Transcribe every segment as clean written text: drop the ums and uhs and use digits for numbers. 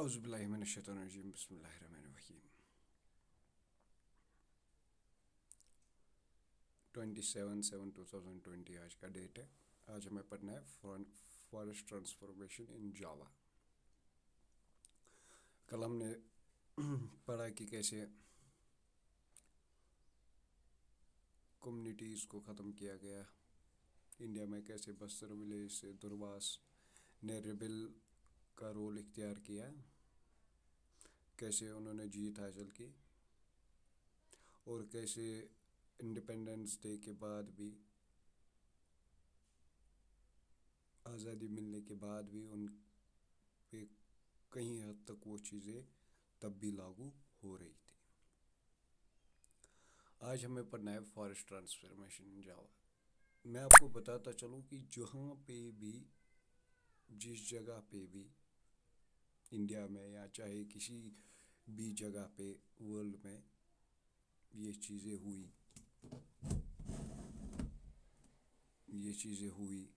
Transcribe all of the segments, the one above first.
औज़ुबिल्लाहि मिनश्शैतानिर्रजीम बिस्मिल्लाहिर्रहमानिर्रहीम 27/7/2020 आज का डेट है। आज हमें पढ़ना है फॉरेस्ट ट्रांसफॉर्मेशन इन जावा। कल हमने पढ़ा कि कैसे कम्युनिटीज़ को ख़त्म किया गया इंडिया में, कैसे बस्तर विलेज से दुर्वास ने रेबेल का रोल इख्तियार किया, कैसे उन्होंने जीत हासिल की और कैसे इंडिपेंडेंस डे के बाद भी, आज़ादी मिलने के बाद भी उन पे कहीं हद तक वो चीज़ें तब भी लागू हो रही थी। आज हमें पढ़ना है फॉरेस्ट ट्रांसफॉर्मेशन इन जावा। मैं आपको बताता चलूँ कि जहाँ पे भी, जिस जगह पे भी इंडिया में या चाहे किसी भी जगह पे वर्ल्ड में ये चीज़ें हुई,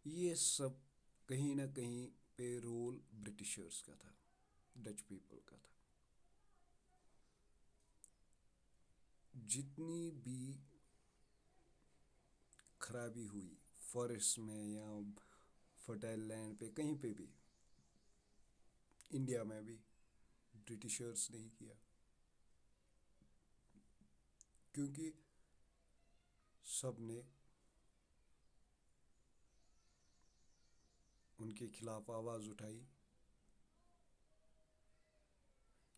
ये सब कहीं ना कहीं पे रोल ब्रिटिशर्स का था, डच पीपल का था। जितनी भी खराबी हुई फॉरेस्ट में या फर्टाइल लैंड पे, कहीं पे भी, इंडिया में भी ब्रिटिशर्स ने ही किया, क्योंकि सब ने उनके खिलाफ आवाज़ उठाई।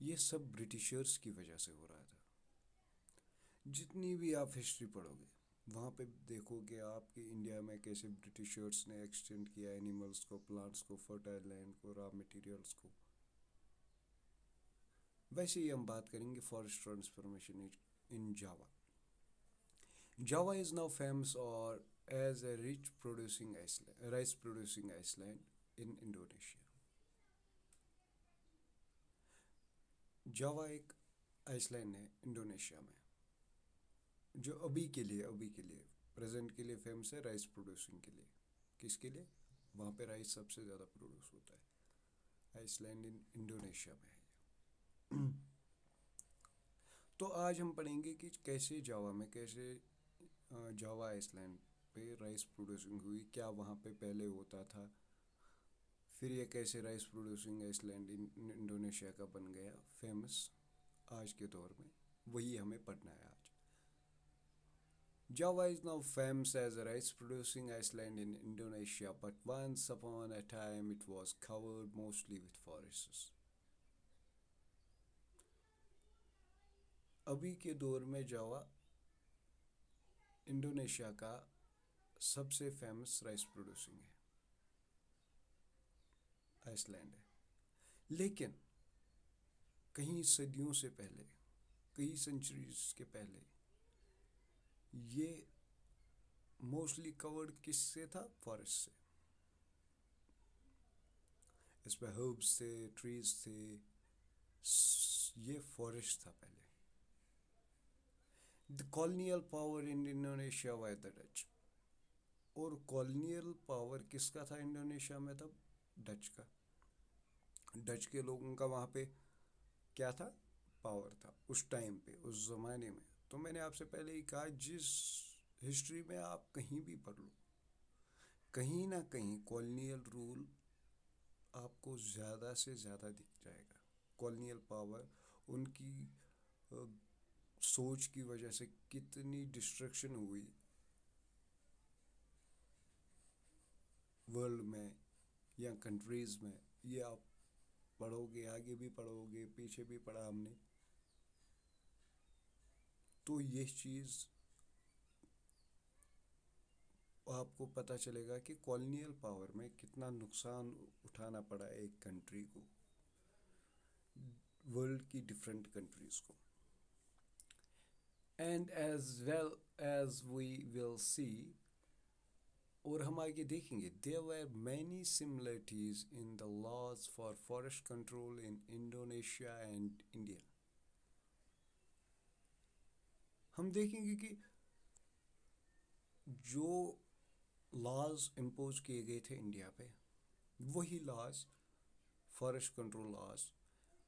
ये सब ब्रिटिशर्स की वजह से हो रहा था। जितनी भी आप हिस्ट्री पढ़ोगे वहाँ पे देखोगे आप कि इंडिया में कैसे ब्रिटिशर्स ने एक्सटेंड किया एनिमल्स को, प्लांट्स को, फर्टाइल लैंड को, रॉ मटेरियल्स को। वैसे ही हम बात करेंगे forest transformation in Java. Java is now famous और as a rice producing island in Indonesia. Java एक आइसलैंड है इंडोनेशिया में, जो अभी के लिए प्रेजेंट के लिए फेमस है राइस प्रोड्यूसिंग के लिए। किसके लिए? वहाँ पे राइस सबसे ज़्यादा प्रोड्यूस होता है। आइसलैंड इन इंडोनेशिया में है। तो आज हम पढ़ेंगे कि कैसे जावा आइसलैंड पे राइस प्रोड्यूसिंग हुई, क्या वहाँ पे पहले होता था, फिर ये कैसे rice producing island in Indonesia का बन गया फेमस आज के दौर में। वही हमें पढ़ना है आज। Java is now famous as a rice producing island in Indonesia, but once upon a time it was covered mostly with forests. अभी के दौर में जावा इंडोनेशिया का सबसे फेमस राइस प्रोड्यूसिंग आइसलैंड है, लेकिन कई सदियों से पहले, कई सेंचुरीज के पहले, ये मोस्टली कवर्ड किससे था? फॉरेस्ट से। इसमें हर्ब्स थे, ट्रीज थे, ये फॉरेस्ट था पहले। The colonial power in Indonesia was the Dutch. और कॉलोनियल पावर किसका था इंडोनेशिया में तब? डच का। डच के लोगों का वहाँ पे क्या था? पावर था उस टाइम पे, उस ज़माने में। तो मैंने आपसे पहले ही कहा, जिस हिस्ट्री में आप कहीं भी पढ़ लो, कहीं ना कहीं कॉलोनियल रूल आपको ज़्यादा से ज़्यादा दिख जाएगा। कॉलोनियल पावर, उनकी सोच की वजह से कितनी डिस्ट्रक्शन हुई वर्ल्ड में या कंट्रीज़ में, ये आप पढ़ोगे, आगे भी पढ़ोगे, पीछे भी पढ़ा हमने, तो ये चीज़ आपको पता चलेगा कि कॉलोनियल पावर में कितना नुकसान उठाना पड़ा एक कंट्री को, वर्ल्ड की डिफरेंट कंट्रीज़ को। And as well as we will see, और हम आगे देखेंगे, there were many similarities in the laws for forest control in Indonesia and India. हम देखेंगे कि जो लॉज इम्पोज किए गए थे इंडिया पे, वही laws forest control laws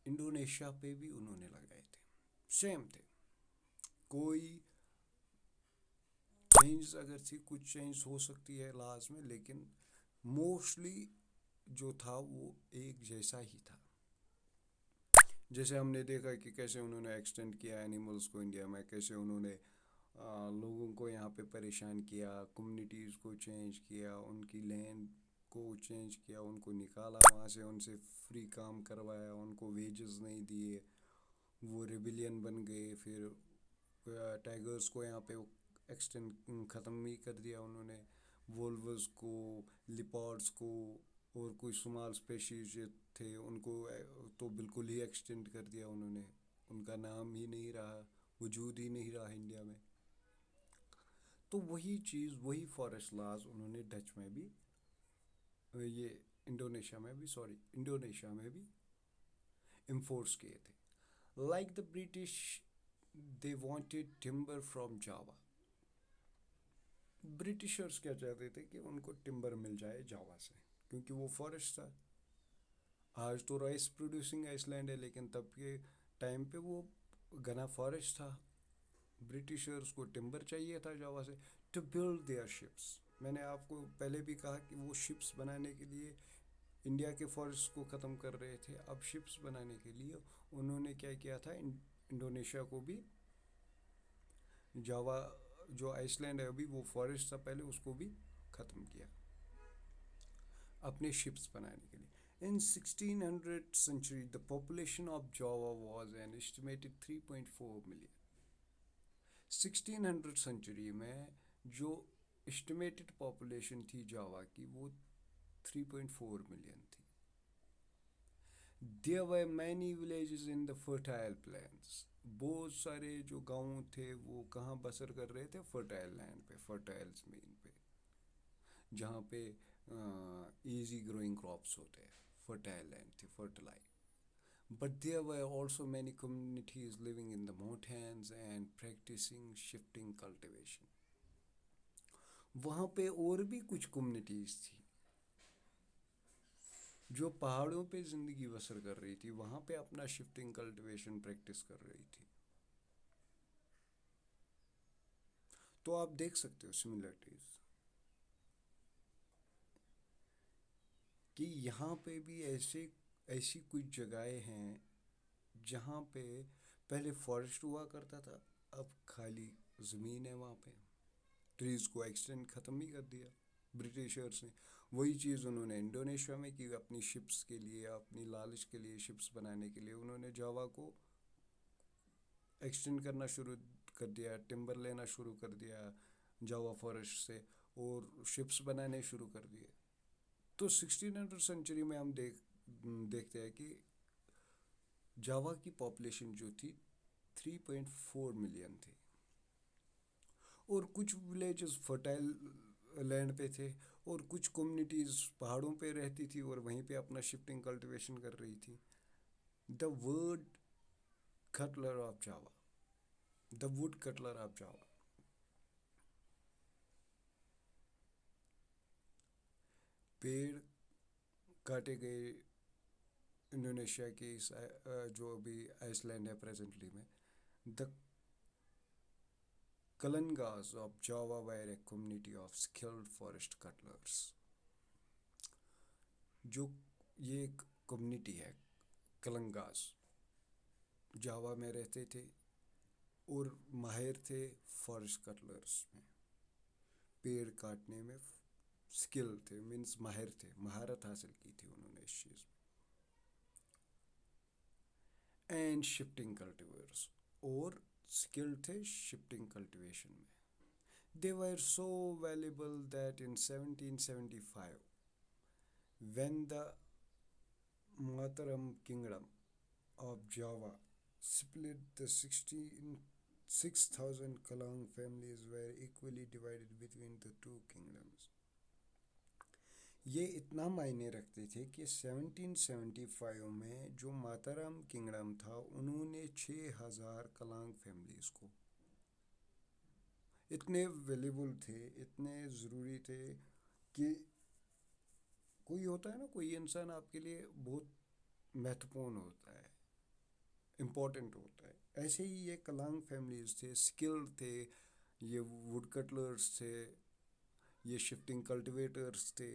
Indonesia पे भी उन्होंने लगाए थे, सेम थे। कोई चेंज अगर थी, कुछ चेंज हो सकती है लॉज में, लेकिन मोस्टली जो था वो एक जैसा ही था। जैसे हमने देखा कि कैसे उन्होंने एक्सटेंड किया एनिमल्स को इंडिया में, कैसे उन्होंने लोगों को यहाँ पे परेशान किया, कम्युनिटीज़ को चेंज किया, उनकी लैंड को चेंज किया, उनको निकाला वहाँ से, उनसे फ्री काम करवाया, उनको वेजेस नहीं दिए, वो रेबिलियन बन गए। फिर टाइगर्स को यहाँ पे एक्सटेंड ख़त्म ही कर दिया उन्होंने, वोल्वर्स को, लिपर्ड्स को, और कोई स्मॉल स्पेशीज थे उनको तो बिल्कुल ही एक्सटेंड कर दिया उन्होंने, उनका नाम ही नहीं रहा, वजूद ही नहीं रहा इंडिया में। तो वही चीज़, वही फॉरेस्ट लॉज उन्होंने डच में भी, ये इंडोनेशिया में भी इन्फोर्स किए थे। Like the British, they wanted timber from Java. Britishers क्या चाहते थे कि उनको टिम्बर मिल जाए जावा से, क्योंकि वो फॉरेस्ट था। आज तो राइस प्रोड्यूसिंग आइसलैंड है, लेकिन तब के टाइम पे वो घना फॉरेस्ट था। ब्रिटिशर्स को टिम्बर चाहिए था जावा से टू बिल्ड देयर शिप्स। मैंने आपको पहले भी कहा कि वो शिप्स बनाने के लिए इंडिया के फॉरेस्ट को ख़त्म कर रहे थे। अब शिप्स बनाने के लिए उन्होंने क्या किया था, इंडोनेशिया को भी, जावा जो आइसलैंड है अभी वो फॉरेस्ट था पहले, उसको भी ख़त्म किया अपने शिप्स बनाने के लिए। In 1600th century, the population of Java was an estimated 3.4 million. 1600 century में जो एस्टिमेटेड पॉपुलेशन थी जावा की वो 3.4 मिलियन थी। There were many villages in the fertile plains. बहुत सारे जो गांव थे वो कहाँ बसर कर रहे थे, फर्टाइल लैंड पे, फर्टाइल ज़मीन पे, जहाँ पे इजी ग्रोइंग क्रॉप्स होते हैं। फर्टाइल लैंड थी, fertilise. But there were also many communities living in the mountains and practicing shifting cultivation. वहाँ पे और भी कुछ कम्युनिटीज़ थी जो पहाड़ों पे ज़िंदगी बसर कर रही थी, वहाँ पे अपना शिफ्टिंग कल्टीवेशन प्रैक्टिस कर रही थी। तो आप देख सकते हो सिमिलरिटीज कि यहाँ पे भी ऐसी कुछ जगहें हैं जहाँ पे पहले फॉरेस्ट हुआ करता था, अब खाली ज़मीन है वहाँ पे। ट्रीज़ को एक्सटेंड ख़त्म ही कर दिया ब्रिटिशर्स ने। वही चीज़ उन्होंने इंडोनेशिया में की, अपनी शिप्स के लिए, अपनी लालच के लिए, शिप्स बनाने के लिए उन्होंने जावा को एक्सटेंड करना शुरू कर दिया, टिम्बर लेना शुरू कर दिया जावा फॉरेस्ट से, और शिप्स बनाने शुरू कर दिए। तो 1600 सेंचुरी में हम देखते हैं कि जावा की पॉपुलेशन जो थी 3.4 मिलियन थी, और कुछ विलेजेस फर्टाइल लैंड पे थे, और कुछ कम्युनिटीज़ पहाड़ों पे रहती थी और वहीं पे अपना शिफ्टिंग कल्टीवेशन कर रही थी। The word Cutler of Java, the wood Cutler of Java, पेड़ काटे गए इंडोनेशिया की जो अभी आइसलैंड है प्रेजेंटली में। The Kalangs of Java were a community of skilled forest cutters. जो ये एक कम्युनिटी है कलंगास, जावा में रहते थे और माहिर थे फॉरेस्ट कटलर्स में, पेड़ काटने में स्किल थे, मीन्स माहिर थे, महारत हासिल की थी उन्होंने इस चीज़ में। एंड शिफ्टिंग कल्टिवेटर्स, और स्किल थे शिफ्टिंग कल्टिवेशन में। They were so valuable that in 1775 when the Mataram kingdom of Java split, the 6,000 Kalang families were equally divided between the two kingdoms. ये इतना मायने रखते थे कि 1775 में जो माताराम किंगडम था उन्होंने 6,000 कलांग फैमिलीज़ को, इतने वैल्यूबल थे, इतने ज़रूरी थे कि कोई होता है ना, कोई इंसान आपके लिए बहुत महत्वपूर्ण होता है, इम्पोर्टेंट होता है। ऐसे ही ये कलांग फैमिलीज थे, स्किल्ड थे, ये वुड कटलर्स थे, ये शिफ्टिंग कल्टिवेटर्स थे,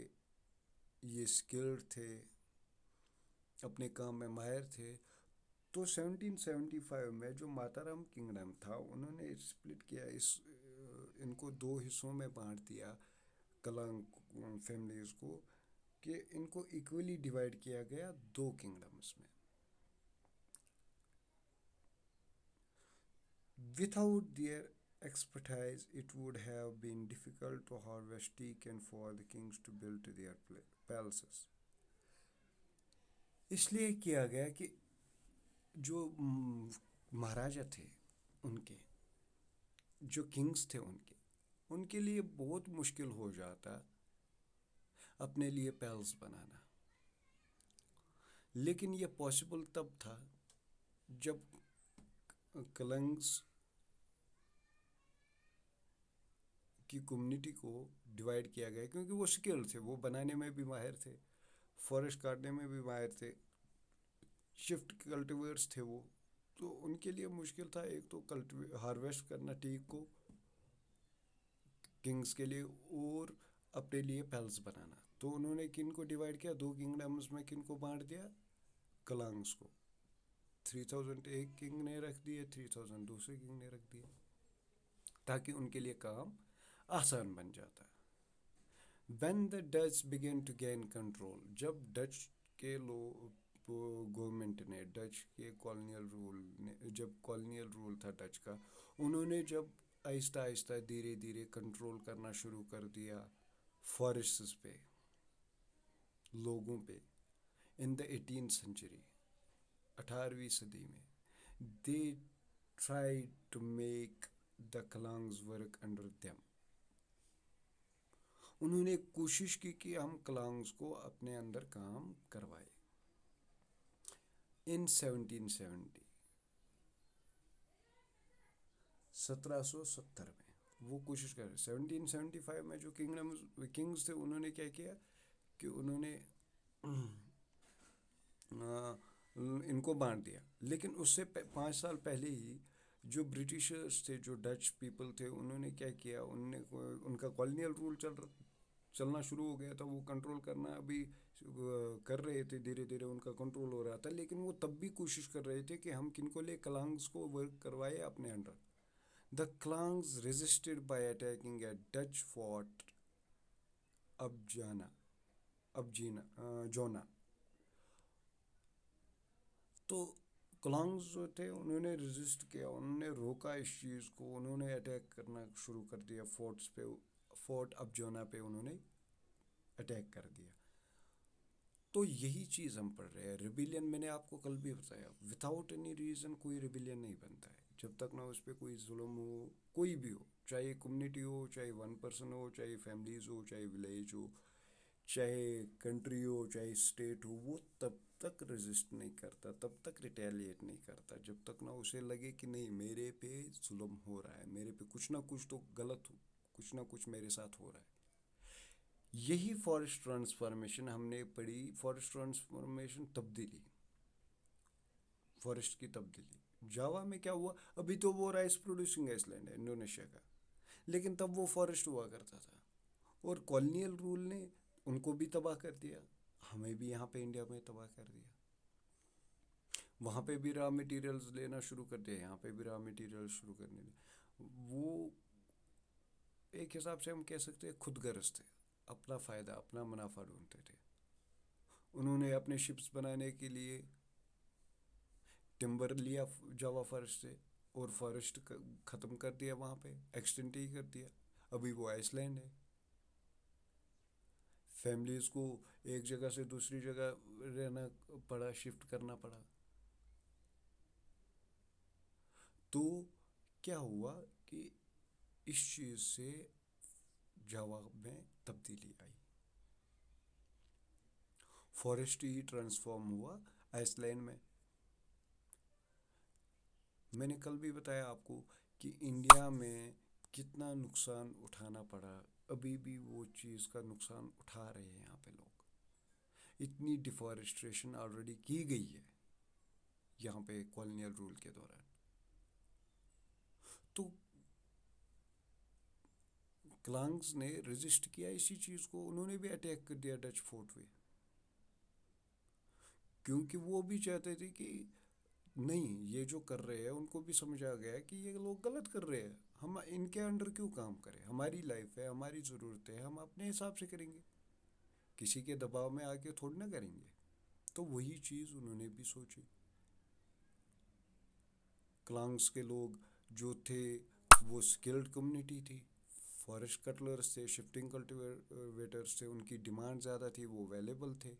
ये स्किल्ड थे, अपने काम में माहिर थे। तो 1775 में जो माताराम किंगडम था उन्होंने स्प्लिट किया, इनको दो हिस्सों में बांट दिया कलांग फैमिलीज को, कि इनको इक्वली डिवाइड किया गया दो किंगडम्स में। Without their expertise, it would have been difficult to harvest teak and for the kings to build their palaces. इसलिए किया गया कि जो महाराजा थे उनके, जो किंग्स थे उनके उनके लिए बहुत मुश्किल हो जाता अपने लिए पैल्स बनाना। लेकिन ये पॉसिबल तब था जब कलंग्स की कम्युनिटी को डिवाइड किया गया, क्योंकि वो स्किल्ड थे, वो बनाने में भी माहिर थे, फॉरेस्ट काटने में भी माहिर थे, शिफ्ट कल्टिवेटर्स थे वो। तो उनके लिए मुश्किल था एक तो हार्वेस्ट करना टीक को किंग्स के लिए, और अपने लिए पैल्स बनाना। तो उन्होंने किन को डिवाइड किया, दो किंगडम्स में किन को बांट दिया, कलांग्स को। 3000 एक किंग ने रख दिए, 3000 दूसरे किंग ने रख दिए, ताकि उनके लिए काम आसान बन जाता। When the Dutch began to gain control, जब डच के गवर्नमेंट ने, डच के कॉलोनियल रूल ने, जब कॉलोनियल रूल था डच का, उन्होंने जब आहिस्ता आहिस्ता धीरे धीरे कंट्रोल करना शुरू कर दिया फॉरेस्ट्स पे, लोगों पे, इन द 18th century, 18वीं सदी में, they try to make the Kalangs work under them. उन्होंने कोशिश की कि हम कलांग्स को अपने अंदर काम करवाए। इन 1770 1770 में वो कोशिश कर रहे। 1775 में जो किंग्स थे उन्होंने क्या किया कि उन्होंने इनको बांट दिया। लेकिन उससे 5 साल पहले ही जो ब्रिटिशर्स थे, जो डच पीपल थे, उन्होंने क्या किया, उनका कॉलोनियल रूल चलना शुरू हो गया था। वो कंट्रोल करना अभी कर रहे थे, धीरे धीरे उनका कंट्रोल हो रहा था। लेकिन वो तब भी कोशिश कर रहे थे कि हम किनको ले, कलांग्स को वर्क करवाए अपने under. The Kalangs resisted by attacking a Dutch fort Joana. तो कलांग्स जो थे उन्होंने रेजिस्ट किया, उन्होंने रोका इस चीज़ को, उन्होंने अटैक करना शुरू कर दिया फोर्ट्स पे, फोर्ट अबजोना पे उन्होंने अटैक कर दिया। तो यही चीज़ हम पढ़ रहे हैं। रिबिलियन मैंने आपको कल भी बताया, विदाउट एनी रीज़न कोई रिबिलियन नहीं बनता है, जब तक ना उस पर कोई जुल्म हो, कोई भी हो, चाहे कम्युनिटी हो, चाहे वन पर्सन हो, चाहे फैमिलीज हो, चाहे विलेज हो, चाहे कंट्री हो, चाहे स्टेट हो, वो तब तक रेजिस्ट नहीं करता, तब तक रिटेलिएट नहीं करता, जब तक ना उसे लगे कि नहीं मेरे पे जुल्म हो रहा है, मेरे पे कुछ ना कुछ तो गलत हो, कुछ ना कुछ मेरे साथ हो रहा है। यही फॉरेस्ट ट्रांसफॉर्मेशन हमने पढ़ी, फॉरेस्ट ट्रांसफॉर्मेशन, तब्दीली, फॉरेस्ट की तब्दीली। जावा में क्या हुआ, अभी तो वो राइस प्रोड्यूसिंग आइसलैंड है इंडोनेशिया का, लेकिन तब वो फॉरेस्ट हुआ करता था। और कॉलोनियल रूल ने उनको भी तबाह कर दिया, हमें भी यहाँ पे इंडिया में तबाह कर दिया। वहाँ पे भी रॉ मटेरियल्स लेना शुरू कर दिया, यहाँ पे भी रॉ मटेरियल्स शुरू करने लगे। वो एक हिसाब से हम कह सकते हैं खुद गर्ज थे, अपना फ़ायदा, अपना मुनाफा ढूंढते थे। उन्होंने अपने शिप्स बनाने के लिए टिम्बर लिया जावा फॉरेस्ट से, और फॉरेस्ट ख़त्म कर दिया, वहाँ पे एक्सटेंट ही कर दिया। अभी वो आइसलैंड है। फैमिलीज़ को एक जगह से दूसरी जगह रहना पड़ा, शिफ्ट करना पड़ा। तो क्या हुआ कि इस चीज़ से जावा में तब्दीली आई, फॉरेस्ट ही ट्रांसफॉर्म हुआ आइसलैंड में। मैंने कल भी बताया आपको कि इंडिया में कितना नुकसान उठाना पड़ा, अभी भी वो चीज़ का नुकसान उठा रहे हैं यहाँ पे लोग। इतनी डिफॉरेस्ट्रेशन ऑलरेडी की गई है यहाँ पे कॉलोनियल रूल के दौरान। तो क्लांग्स ने रेजिस्ट किया इसी चीज़ को, उन्होंने भी अटैक कर दिया डच फोर्ट पे, क्योंकि वो भी चाहते थे कि नहीं, ये जो कर रहे हैं उनको भी समझ आ गया कि ये लोग गलत कर रहे हैं, हम इनके अंडर क्यों काम करें, हमारी लाइफ है, हमारी ज़रूरत है, हम अपने हिसाब से करेंगे, किसी के दबाव में आके थोड़ी ना करेंगे। तो वही चीज़ उन्होंने भी सोची। क्लांग्स के लोग जो थे वो स्किल्ड कम्युनिटी थी, फॉरेस्ट कटलर्स थे, शिफ्टिंग कल्टिवेटर्स थे, उनकी डिमांड ज़्यादा थी, वो वैल्यूबल थे।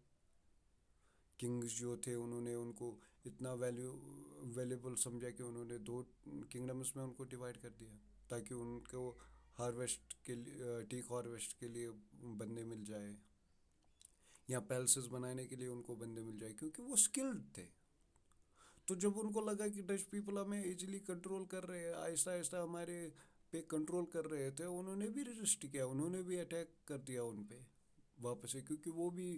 किंग्स जो थे उन्होंने उनको इतना वैल्यूबल समझा कि उन्होंने दो किंगडम्स में उनको डिवाइड कर दिया, ताकि उनको हार्वेस्ट के लिए, टीक हार्वेस्ट के लिए बंदे मिल जाए, या पैलेसेस बनाने के लिए उनको बंदे मिल जाए, क्योंकि वो स्किल्ड थे। तो जब उनको लगा कि डच पीपल हमें इजीली कंट्रोल कर रहे हैं, आहिस्ता आहिस्ता हमारे पे कंट्रोल कर रहे थे, उन्होंने भी रेजिस्ट किया, उन्होंने भी अटैक कर दिया उन पे वापस से, क्योंकि वो भी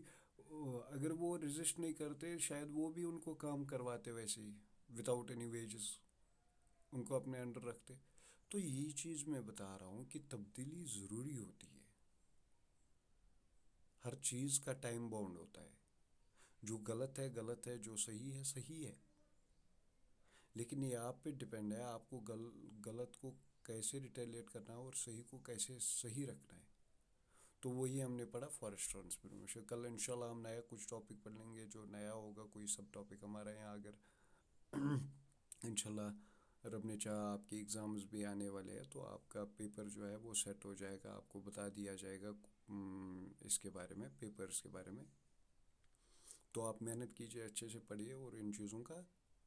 अगर वो रेजिस्ट नहीं करते शायद वो भी उनको काम करवाते वैसे ही विदाउट एनी वेजेस, उनको अपने अंडर रखते। तो यही चीज़ मैं बता रहा हूँ कि तब्दीली ज़रूरी होती है, हर चीज़ का टाइम बाउंड होता है, जो गलत है गलत है, जो सही है सही है, लेकिन ये आप पे डिपेंड है, आपको गलत को कैसे रिटेलिएट करना है और सही को कैसे सही रखना है। तो वही हमने पढ़ा फॉरेस्ट ट्रांसफॉर्मेशन। कल इंशाल्लाह हम नया कुछ टॉपिक पढ़ लेंगे, जो नया होगा कोई सब टॉपिक हमारा यहाँ, अगर इंशाल्लाह रब ने चाहा आपके एग्ज़ाम्स भी आने वाले हैं तो आपका पेपर जो है वो सेट हो जाएगा, आपको बता दिया जाएगा इसके बारे में, पेपर्स के बारे में। तो आप मेहनत कीजिए, अच्छे से पढ़िए और इन चीज़ों का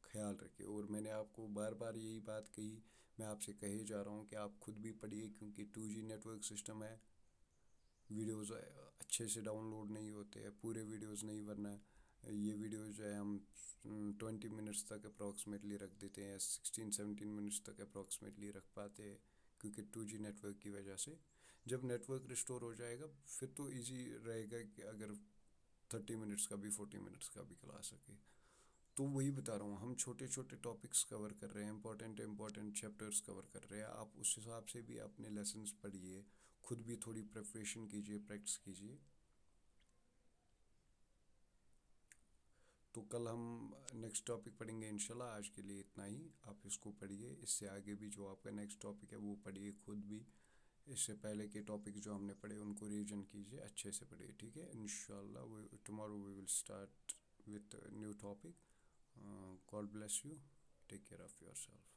ख्याल रखिए। और मैंने आपको बार बार यही बात कही, मैं आपसे कहे जा रहा हूँ कि आप खुद भी पढ़िए, क्योंकि 2G नेटवर्क सिस्टम है, वीडियोज़ अच्छे से डाउनलोड नहीं होते हैं, पूरे वीडियोज़ नहीं, वरना ये वीडियो जो है हम 20 मिनट्स तक अप्रॉक्सीमेटली रख देते हैं, 16-17 मिनट्स तक अप्रॉक्सीमेटली रख पाते हैं, क्योंकि 2G नेटवर्क की वजह से। जब नेटवर्क रिस्टोर हो जाएगा फिर तो इजी रहेगा कि अगर 30 मिनट्स का भी 40 मिनट्स का भी क्लास सके। तो वही बता रहा हूँ, हम छोटे छोटे टॉपिक्स कवर कर रहे हैं, इंपॉर्टेंट चैप्टर्स कवर कर रहे हैं, आप उस हिसाब से भी अपने लेसन्स पढ़िए, खुद भी थोड़ी प्रिपरेशन कीजिए, प्रैक्टिस कीजिए। तो कल हम नेक्स्ट टॉपिक पढ़ेंगे इंशाल्लाह। आज के लिए इतना ही, आप इसको पढ़िए, इससे आगे भी जो आपका नेक्स्ट टॉपिक है वो पढ़िए खुद भी, इससे पहले के टॉपिक जो हमने पढ़े उनको रिवीजन कीजिए, अच्छे से पढ़िए, ठीक है। इंशाल्लाह tomorrow we will start with new topic. God bless you, take care of your self.